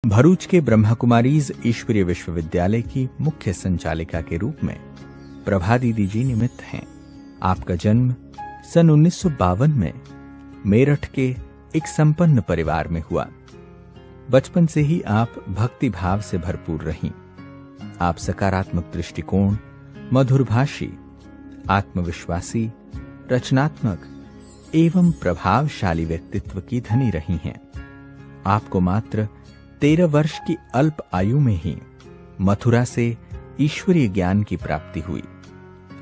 भरूच के ब्रह्मा कुमारीज ईश्वरीय विश्वविद्यालय की मुख्य संचालिका के रूप में प्रभा दीदी जी निमित्त हैं। आपका जन्म सन 1952 में मेरठ के एक संपन्न परिवार में हुआ। बचपन से ही आप भक्ति भाव से भरपूर रहीं। आप सकारात्मक दृष्टिकोण, मधुरभाषी, आत्मविश्वासी, रचनात्मक एवं प्रभावशाली व्यक्तित्व की धनी रही हैं। आपको मात्र 13 वर्ष की अल्प आयु में ही मथुरा से ईश्वरीय ज्ञान की प्राप्ति हुई।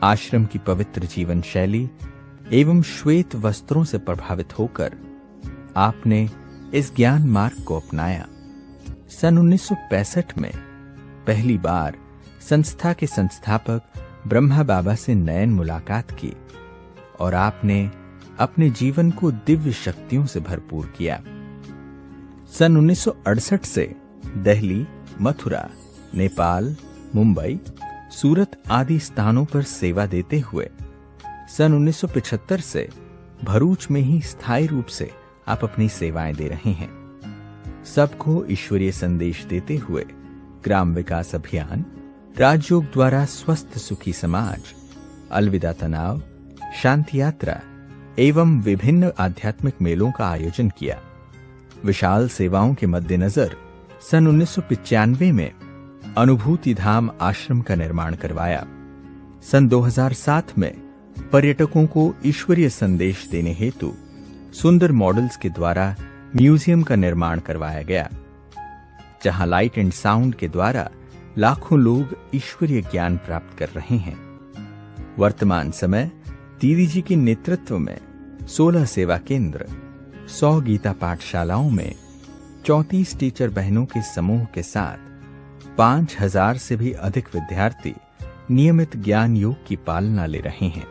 आश्रम की पवित्र जीवन शैली एवं श्वेत वस्त्रों से प्रभावित होकर आपने इस ज्ञान मार्ग को अपनाया। सन 1965 में पहली बार संस्था के संस्थापक ब्रह्मा बाबा से नयन मुलाकात की और आपने अपने जीवन को दिव्य शक्तियों से भरपूर किया। सन 1968 से दिल्ली, मथुरा, नेपाल, मुंबई, सूरत आदि स्थानों पर सेवा देते हुए सन 1975 से भरूच में ही स्थायी रूप से आप अपनी सेवाएं दे रहे हैं। सबको ईश्वरीय संदेश देते हुए ग्राम विकास अभियान, राजयोग द्वारा स्वस्थ सुखी समाज, अलविदा तनाव, शांति यात्रा एवं विभिन्न आध्यात्मिक मेलों का आयोजन किया। विशाल सेवाओं के मद्देनजर सन 1995 में अनुभूति धाम आश्रम का निर्माण करवाया। सन 2007 में पर्यटकों को ईश्वरीय संदेश देने हेतु सुंदर मॉडल्स के द्वारा म्यूजियम का निर्माण करवाया गया, जहां लाइट एंड साउंड के द्वारा लाखों लोग ईश्वरीय ज्ञान प्राप्त कर रहे हैं। वर्तमान समय दीदी जी के नेतृत्व में 16 सेवा केंद्र, 100 गीता पाठशालाओं में 34 टीचर बहनों के समूह के साथ 5000 से भी अधिक विद्यार्थी नियमित ज्ञान योग की पालना ले रहे हैं।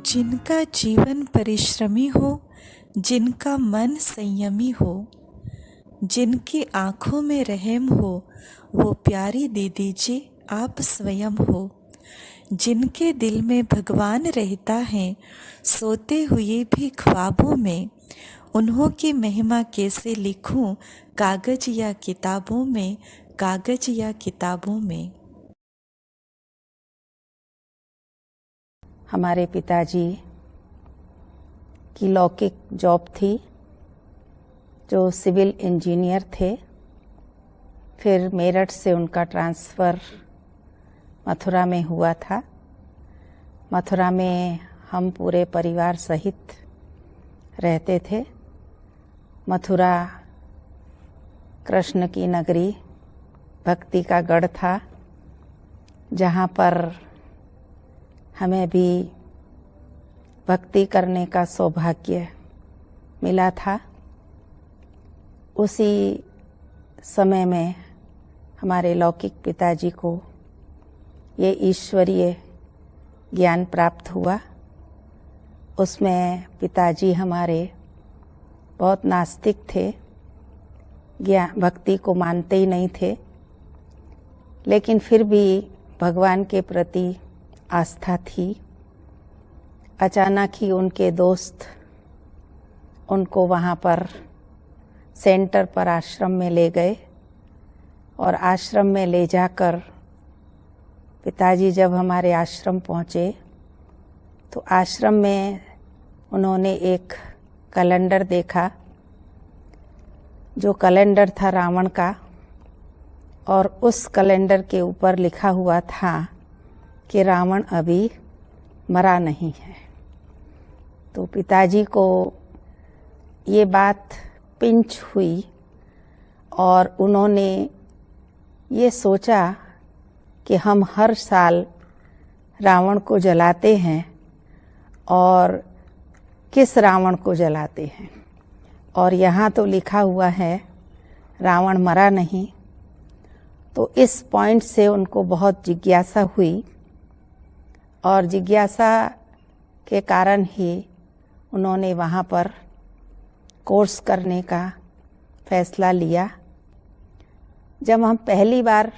जिनका जीवन परिश्रमी हो, जिनका मन संयमी हो, जिनकी आंखों में रहम हो, वो प्यारी दीदी जी आप स्वयं हो। जिनके दिल में भगवान रहता है, सोते हुए भी ख्वाबों में, उन्हों की महिमा कैसे लिखूं कागज या किताबों में, कागज या किताबों में। हमारे पिताजी की लौकिक जॉब थी, जो सिविल इंजीनियर थे। फिर मेरठ से उनका ट्रांसफ़र मथुरा में हुआ था। मथुरा में हम पूरे परिवार सहित रहते थे। मथुरा कृष्ण की नगरी, भक्ति का गढ़ था, जहाँ पर हमें भी भक्ति करने का सौभाग्य मिला था। उसी समय में हमारे लौकिक पिताजी को ये ईश्वरीय ज्ञान प्राप्त हुआ। उसमें पिताजी हमारे बहुत नास्तिक थे, ज्ञान भक्ति को मानते ही नहीं थे, लेकिन फिर भी भगवान के प्रति आस्था थी। अचानक ही उनके दोस्त उनको वहाँ पर सेंटर पर आश्रम में ले गए और आश्रम में ले जाकर पिताजी जब हमारे आश्रम पहुँचे तो आश्रम में उन्होंने एक कैलेंडर देखा, जो कैलेंडर था रावण का, और उस कैलेंडर के ऊपर लिखा हुआ था कि रावण अभी मरा नहीं है। तो पिताजी को ये बात पिंच हुई और उन्होंने ये सोचा कि हम हर साल रावण को जलाते हैं और किस रावण को जलाते हैं, और यहाँ तो लिखा हुआ है रावण मरा नहीं। तो इस पॉइंट से उनको बहुत जिज्ञासा हुई और जिज्ञासा के कारण ही उन्होंने वहाँ पर कोर्स करने का फैसला लिया। जब हम पहली बार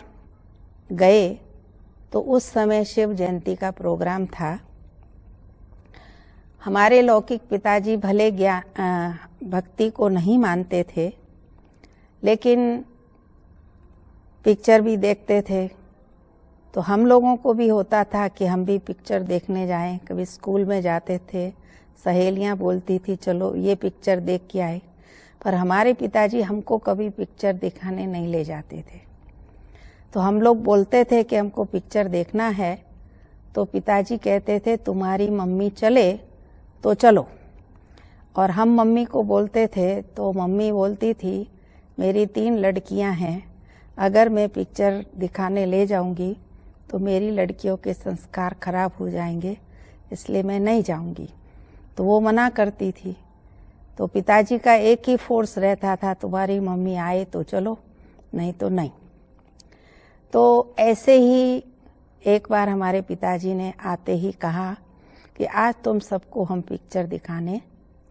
गए तो उस समय शिव जयंती का प्रोग्राम था। हमारे लौकिक पिताजी भले भक्ति को नहीं मानते थे, लेकिन पिक्चर भी देखते थे तो हम लोगों को भी होता था कि हम भी पिक्चर देखने जाएं। कभी स्कूल में जाते थे, सहेलियां बोलती थी चलो ये पिक्चर देख के आए, पर हमारे पिताजी हमको कभी पिक्चर दिखाने नहीं ले जाते थे। तो हम लोग बोलते थे कि हमको पिक्चर देखना है, तो पिताजी कहते थे तुम्हारी मम्मी चले तो चलो, और हम मम्मी को बोलते थे तो मम्मी बोलती थी मेरी 3 लड़कियां हैं, अगर मैं पिक्चर दिखाने ले जाऊंगी तो मेरी लड़कियों के संस्कार खराब हो जाएंगे, इसलिए मैं नहीं जाऊंगी। तो वो मना करती थी। तो पिताजी का एक ही फोर्स रहता था तुम्हारी मम्मी आए तो चलो, नहीं तो नहीं। तो ऐसे ही एक बार हमारे पिताजी ने आते ही कहा कि आज तुम सबको हम पिक्चर दिखाने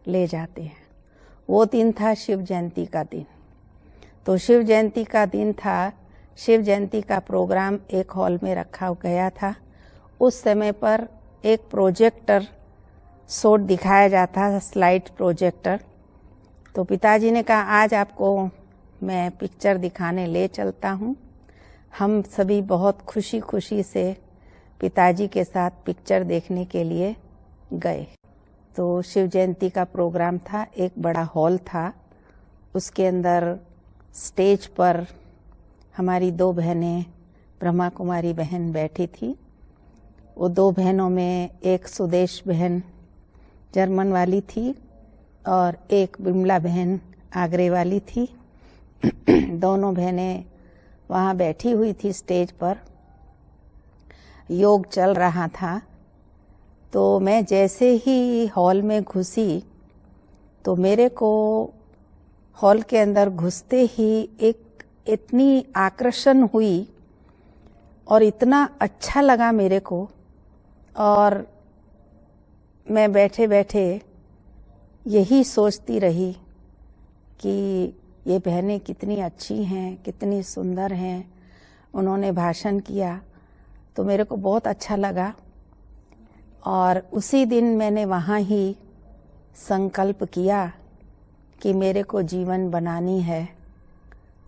ले जाते हैं। वो दिन था शिव जयंती का दिन। तो शिव जयंती का दिन था, शिव जयंती का प्रोग्राम एक हॉल में रखा गया था। उस समय पर एक प्रोजेक्टर शो दिखाया जाता था, स्लाइड प्रोजेक्टर। तो पिताजी ने कहा आज आपको मैं पिक्चर दिखाने ले चलता हूँ। हम सभी बहुत खुशी खुशी से पिताजी के साथ पिक्चर देखने के लिए गए। तो शिव जयंती का प्रोग्राम था, एक बड़ा हॉल था, उसके अंदर स्टेज पर हमारी 2 बहनें, ब्रह्मा कुमारी बहन बैठी थी। वो 2 बहनों में एक सुदेश बहन जर्मन वाली थी और एक बिमला बहन आगरे वाली थी। दोनों बहनें वहाँ बैठी हुई थी स्टेज पर, योग चल रहा था। तो मैं जैसे ही हॉल में घुसी तो मेरे को हॉल के अंदर घुसते ही एक इतनी आकर्षण हुई और इतना अच्छा लगा मेरे को, और मैं बैठे बैठे यही सोचती रही कि ये बहनें कितनी अच्छी हैं, कितनी सुंदर हैं। उन्होंने भाषण किया तो मेरे को बहुत अच्छा लगा, और उसी दिन मैंने वहाँ ही संकल्प किया कि मेरे को जीवन बनानी है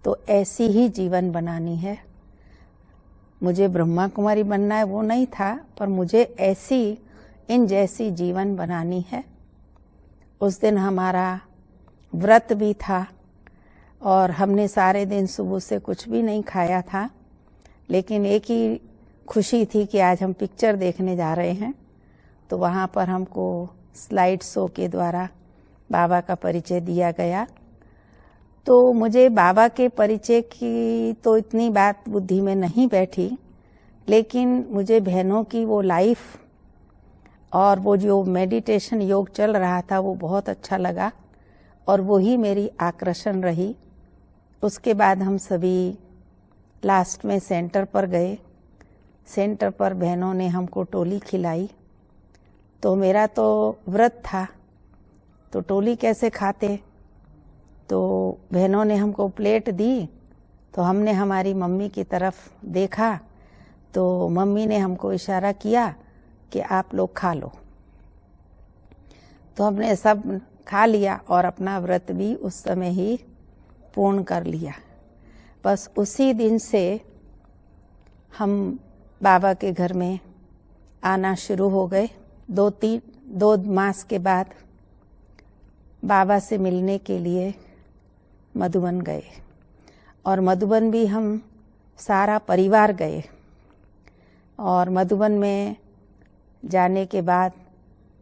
तो ऐसी ही जीवन बनानी है। मुझे ब्रह्मा कुमारी बनना है वो नहीं था, पर मुझे ऐसी इन जैसी जीवन बनानी है। उस दिन हमारा व्रत भी था और हमने सारे दिन सुबह से कुछ भी नहीं खाया था, लेकिन एक ही खुशी थी कि आज हम पिक्चर देखने जा रहे हैं। तो वहाँ पर हमको स्लाइड शो के द्वारा बाबा का परिचय दिया गया। तो मुझे बाबा के परिचय की तो इतनी बात बुद्धि में नहीं बैठी, लेकिन मुझे बहनों की वो लाइफ और वो जो मेडिटेशन योग चल रहा था वो बहुत अच्छा लगा, और वो ही मेरी आकर्षण रही। उसके बाद हम सभी लास्ट में सेंटर पर गए। सेंटर पर बहनों ने हमको टोली खिलाई। तो मेरा तो व्रत था, तो टोली कैसे खाते। तो बहनों ने हमको प्लेट दी, तो हमने हमारी मम्मी की तरफ देखा, तो मम्मी ने हमको इशारा किया कि आप लोग खा लो। तो हमने सब खा लिया और अपना व्रत भी उस समय ही पूर्ण कर लिया। बस उसी दिन से हम बाबा के घर में आना शुरू हो गए। 2 मास के बाद बाबा से मिलने के लिए मधुबन गए, और मधुबन भी हम सारा परिवार गए। और मधुबन में जाने के बाद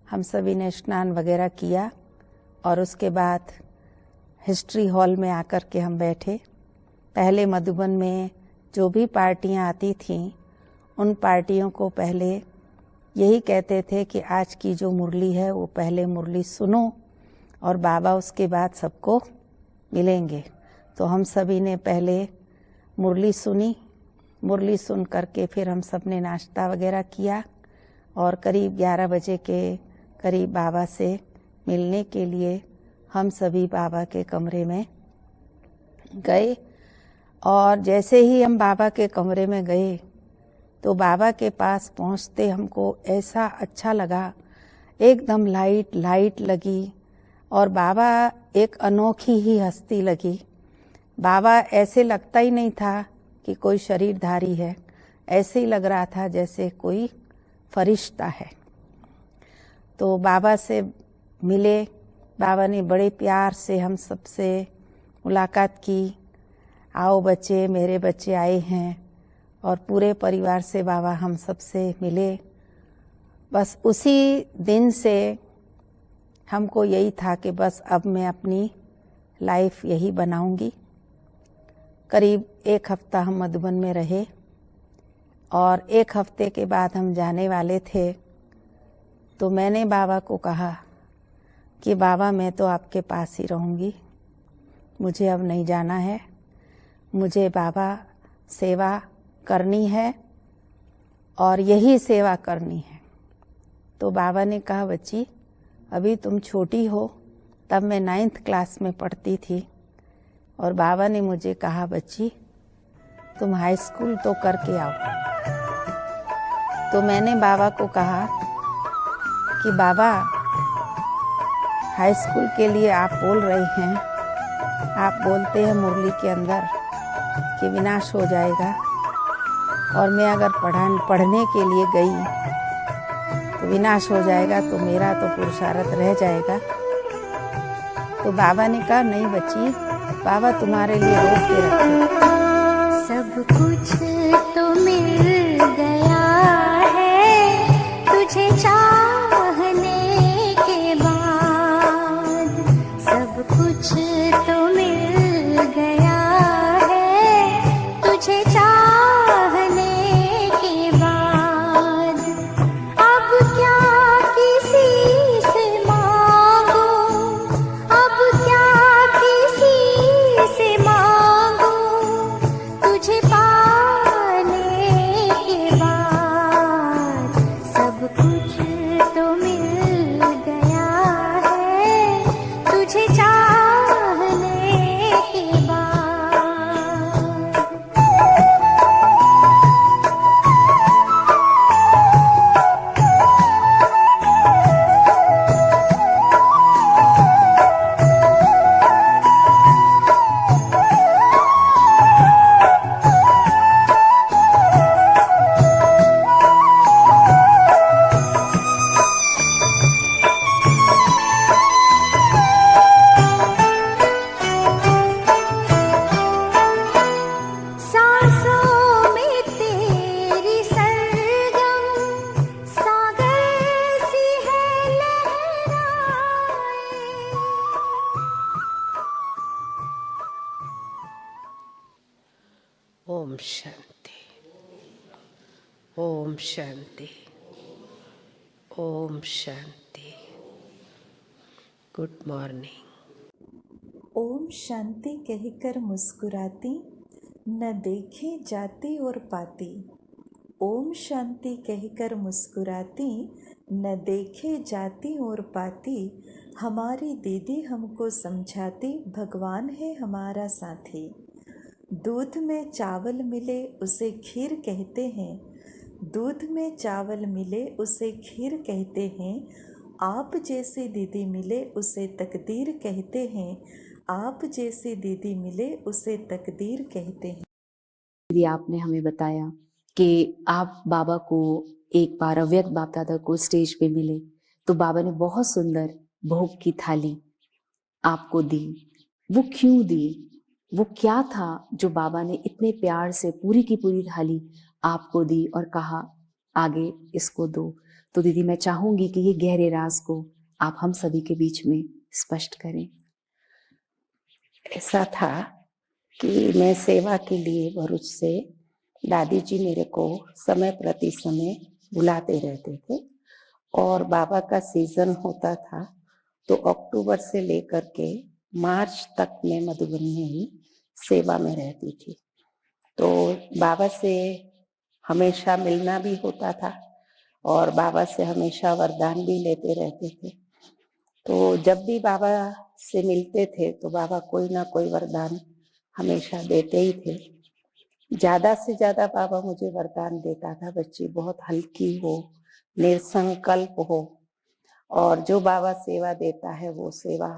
हम सभी ने स्नान वगैरह किया, और उसके बाद हिस्ट्री हॉल में आकर के हम बैठे। पहले मधुबन में जो भी पार्टियां आती थीं, उन पार्टियों को पहले यही कहते थे कि आज की जो मुरली है वो पहले मुरली सुनो, और बाबा उसके बाद सबको मिलेंगे। तो हम सभी ने पहले मुरली सुनी। मुरली सुन करके फिर हम सब ने नाश्ता वगैरह किया, और करीब 11 बजे के करीब बाबा से मिलने के लिए हम सभी बाबा के कमरे में गए। और जैसे ही हम बाबा के कमरे में गए तो बाबा के पास पहुंचते हमको ऐसा अच्छा लगा, एकदम लाइट लगी, और बाबा एक अनोखी ही हस्ती लगी। बाबा ऐसे लगता ही नहीं था कि कोई शरीरधारी है, ऐसे ही लग रहा था जैसे कोई फरिश्ता है। तो बाबा से मिले, बाबा ने बड़े प्यार से हम सबसे मुलाकात की। आओ बच्चे, मेरे बच्चे आए हैं, और पूरे परिवार से बाबा हम सबसे मिले। बस उसी दिन से हमको यही था कि बस अब मैं अपनी लाइफ यही बनाऊंगी। करीब 1 हफ्ता हम मधुबन में रहे और 1 हफ्ते के बाद हम जाने वाले थे। तो मैंने बाबा को कहा कि बाबा मैं तो आपके पास ही रहूंगी, मुझे अब नहीं जाना है, मुझे बाबा सेवा करनी है और यही सेवा करनी है। तो बाबा ने कहा बच्ची अभी तुम छोटी हो, तब मैं 9th क्लास में पढ़ती थी, और बाबा ने मुझे कहा बच्ची तुम हाई स्कूल तो करके आओ। तो मैंने बाबा को कहा कि बाबा हाई स्कूल के लिए आप बोल रहे हैं, आप बोलते हैं मुरली के अंदर कि विनाश हो जाएगा, और मैं अगर पढ़ने के लिए गई तो विनाश हो जाएगा, तो मेरा तो पुरुषार्थ रह जाएगा। तो बाबा ने कहा नहीं बच्ची, बाबा तुम्हारे लिए रोक के रखे। सब कुछ तो मिल गया है तुझे चाहने के बाद, सब कुछ तो मिल गया है तुझे चाहने के बाद। अब क्या किसी से मांगू, अब क्या किसी से मांगू, तुझे पाने के बाद सब कुछ तो मिल गया है तुझे चाहने के बाद। सांसों में तेरी सरगम सागर सी है लहराए। ओम शांति, ओम शांति, ओम शांति। Good morning. ओम शांति कहकर मुस्कुराती, न देखे जाती और पाती। ओम शांति कहकर मुस्कुराती, न देखे जाती और पाती। हमारी दीदी हमको समझाती, भगवान है हमारा साथी। दूध में चावल मिले उसे खीर कहते हैं, दूध में चावल मिले उसे खीर कहते हैं। आप जैसी दीदी मिले उसे तकदीर कहते हैं, आप जैसी दीदी मिले उसे तकदीर कहते हैं। दीदी आपने हमें बताया कि आप बाबा को एक बार अव्यक्त बाप दादा को स्टेज पे मिले, तो बाबा ने बहुत सुंदर भोग की थाली आपको दी। वो क्यों दी, वो क्या था जो बाबा ने इतने प्यार से पूरी की पूरी थाली आपको दी और कहा आगे इसको दो। तो दीदी मैं चाहूंगी कि ये गहरे राज को आप हम सभी के बीच में स्पष्ट करें। ऐसा था कि मैं सेवा के लिए भरूच से दादी जी मेरे को समय प्रति समय बुलाते रहते थे, और बाबा का सीजन होता था तो अक्टूबर से लेकर के मार्च तक मैं मधुबन में ही सेवा में रहती थी। तो बाबा से हमेशा मिलना भी होता था और बाबा से हमेशा वरदान भी लेते रहते थे। तो जब भी बाबा से मिलते थे तो बाबा कोई ना कोई वरदान हमेशा देते ही थे। ज्यादा से ज्यादा बाबा मुझे वरदान देता था, बच्ची बहुत हल्की हो, निसंकल्प हो, और जो बाबा सेवा देता है वो सेवा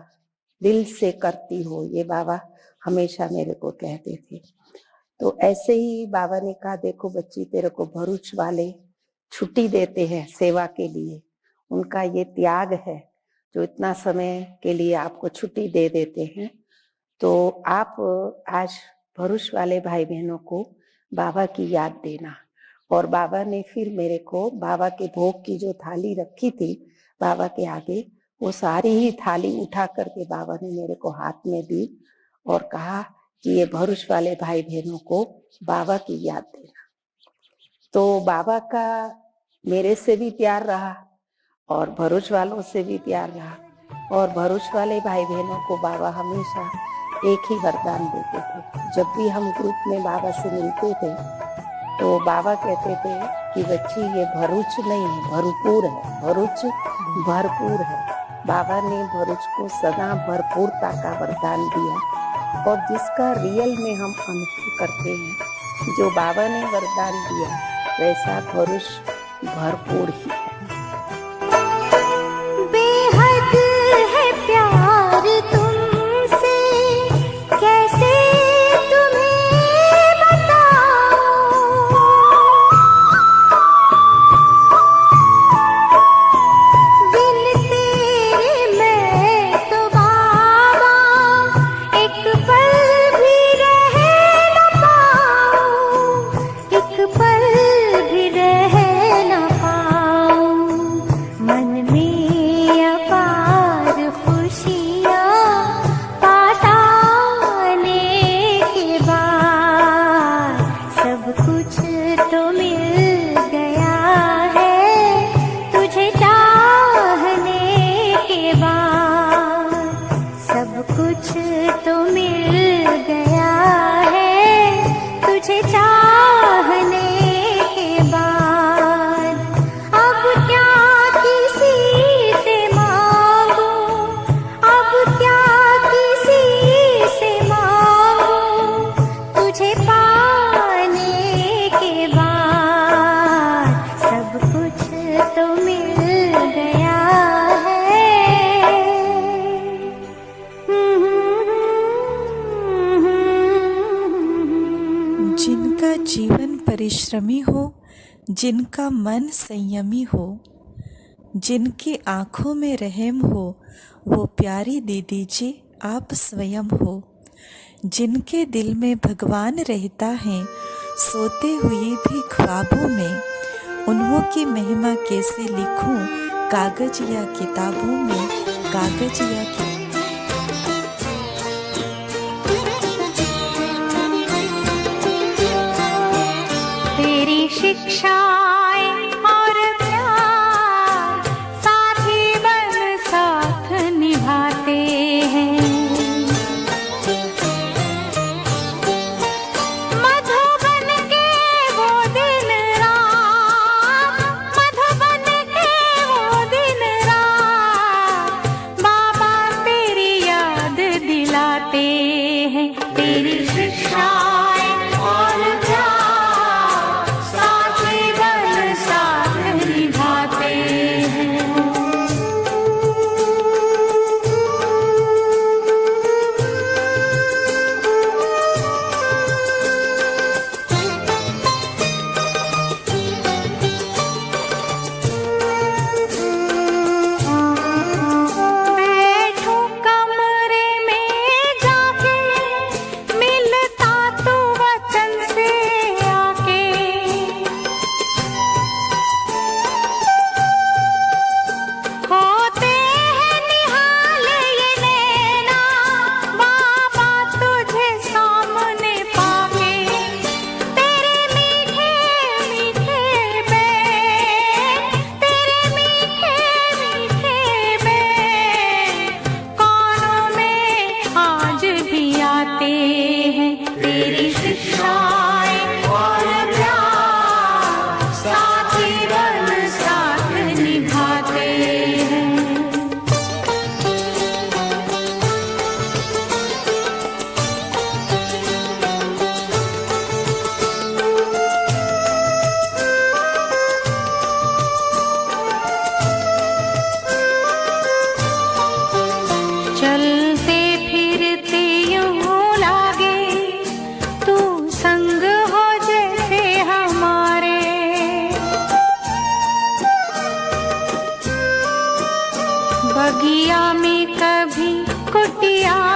दिल से करती हो, ये बाबा हमेशा मेरे को कहते थे। तो ऐसे ही बाबा ने कहा, देखो बच्ची, तेरे को भरूच वाले छुट्टी देते हैं सेवा के लिए, उनका ये त्याग है जो इतना समय के लिए आपको छुट्टी दे देते हैं। तो आप आज भरूच वाले भाई बहनों को बाबा की याद देना। और बाबा ने फिर मेरे को बाबा के भोग की जो थाली रखी थी बाबा के आगे, वो सारी ही थाली उठा करके बाबा ने मेरे को हाथ में दी और कहा कि ये भरूच वाले भाई बहनों को बाबा की याद देना। तो बाबा का मेरे से भी प्यार रहा और भरूच वालों से भी प्यार रहा। और भरूच वाले भाई बहनों को बाबा हमेशा एक ही वरदान देते थे। जब भी हम ग्रुप में बाबा से मिलते थे तो बाबा कहते थे कि बच्ची, ये भरूच नहीं है, भरपूर है, भरूच भरपूर है। बाबा ने भरूच को सदा भरपूरता का वरदान दिया और जिसका रियल में हम अनुभव करते हैं, जो बाबा ने वरदान दिया वैसा भरूच भरपूर ही है। बेहद है प्यार तुमसे, कैसे तुम्हें बताऊं। बिन तेरे मैं तो बाबा एक पल भी रह न पाऊं, एक पल भी रह न पाऊं। मन में अपार खुशियाँ पास आने के बाद सब कुछ तो मिल गया है, तुझे चाहने के बाद सब कुछ तो मिल गया है, तुझे चाहने के बाद। अब क्या किसी से मांगूं, अब क्या किसी से मांगूं, तुझे पाने के बाद सब कुछ तो मिल गया है। जिनका जीवन परिश्रमी हो, जिनका मन संयमी हो, जिनकी आँखों में रहम हो, वो प्यारी दीदी जी आप स्वयं हो। जिनके दिल में भगवान रहता है, सोते हुए भी ख्वाबों में, उन्हों की महिमा कैसे लिखूं कागज या किताबों में, कागज या किताबों। तेरी शिक्षाएं और प्यार साथी बन साथ निभाते हैं। मधुबन के वो दिन रात, मधुबन के वो दिन रात, बाबा तेरी याद दिलाते हैं। तेरी शिक्षाएं और प्यार साथी बन साथ निभाते हैं। बैठो कमरे में जाके, मिलता तू वचन से आके। होते हैं निहाल ये नैना, बाबा तुझे सामने पाके। तेरे मीठे मीठे बैन, तेरे मीठे मीठे बैन, कानों में आज भी आते हैं। तेरी शिक्षाएं और प्यार साथी बन साथ निभाते हैं। चलते कुटिया